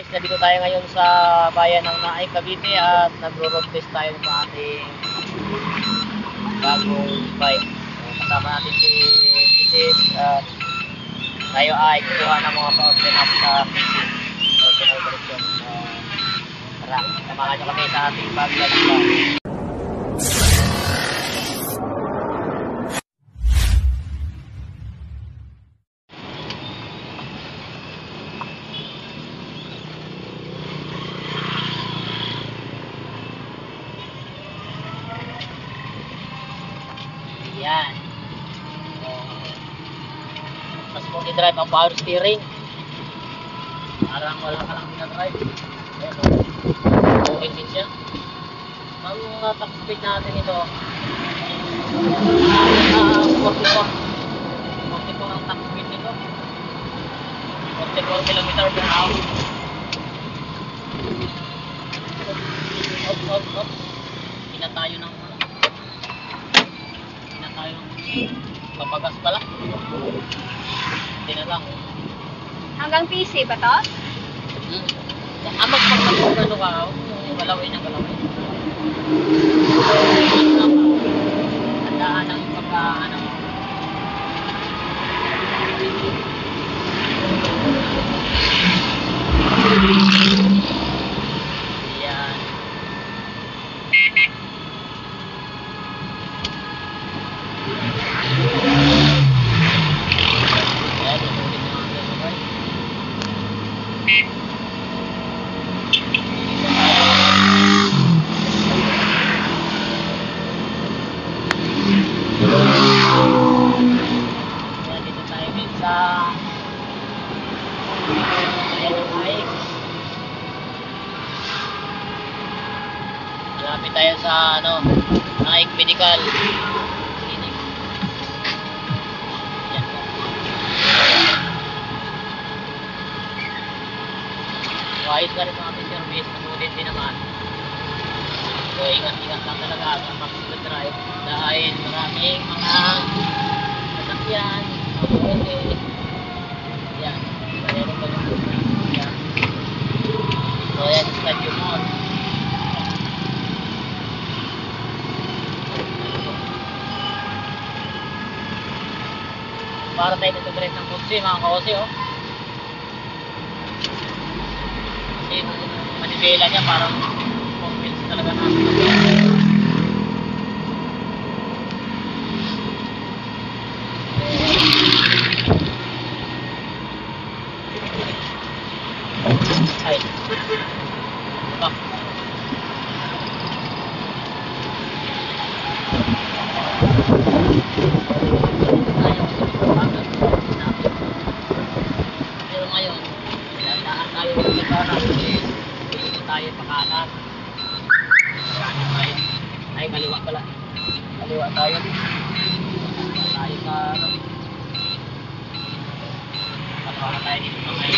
nandito tayo ngayon sa bayan ng Naik, Cavite at nagro-road test tayo sa ating bagong bike. Kasama natin si Mrs. at tayo ay kukuha ng mga pa-open up sa PC. Original correction. Tara, samahan nyo kami sa ating paglalakbay. Yan. Mas mo i-drive ang power steering. Parang wala ka lang na-drive. Okay din siya. Ang top speed natin ito. 44 ang top speed nito. 44 km per hour. Op. Ina tayo ng papagas pala. Hindi na lang. Hanggang PC ba to? Magpapagpapagano ka, galawin ang galawin. Tandaan ang pagkaano. Yan. Malapit tayo sa Naik Medical Clinic. Yan po. So, ayos ka rin mga service, manulit din naman. So, ingat-ingat lang talaga sa pag-drive dahil maraming mga sasakyan, mga yan. Mayroon pa yung yan. So, yan, stadium mall. Para tayo dito direct ng kutsi, mga kaosi, oh. Kasi manibela niya, parang convince talaga natin. Ay. Diba? Pero ngayon, dahan tayo sa kanan, dito tayo pa kanan. Ay, kaliwa pala. Kaliwa tayo. Tayo sa kaliwa tayo dito sa may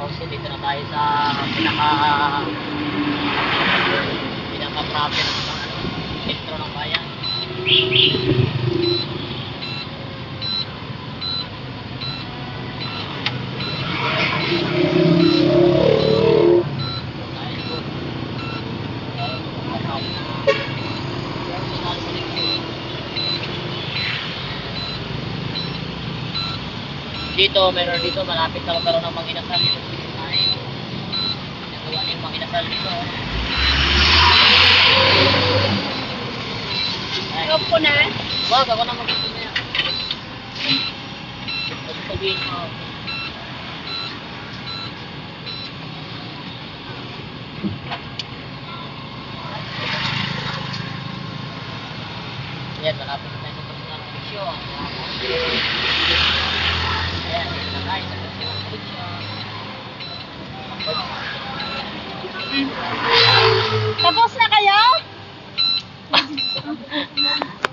kasi dito na tayo sa pinaka-profit ng sentro ng bayan. Meron dito malapit na magkaroon ng Manginasal. Ay, nagawa na yung Manginasal dito. Drop ko na. Wag, ako na mag-ito na yan. Sabihin mo. Ayan, malapit na tayo sa personal collection. Ayan, dito na tayo sa personal collection. Tapos na kayo?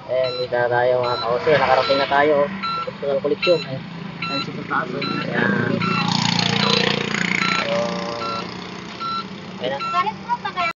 Ayan, dito na tayo mga kaose. Nakarating na tayo sa personal collection. Ayan, ayan si Taas. Ayan. So, ayan na. Galit mo pa kayo?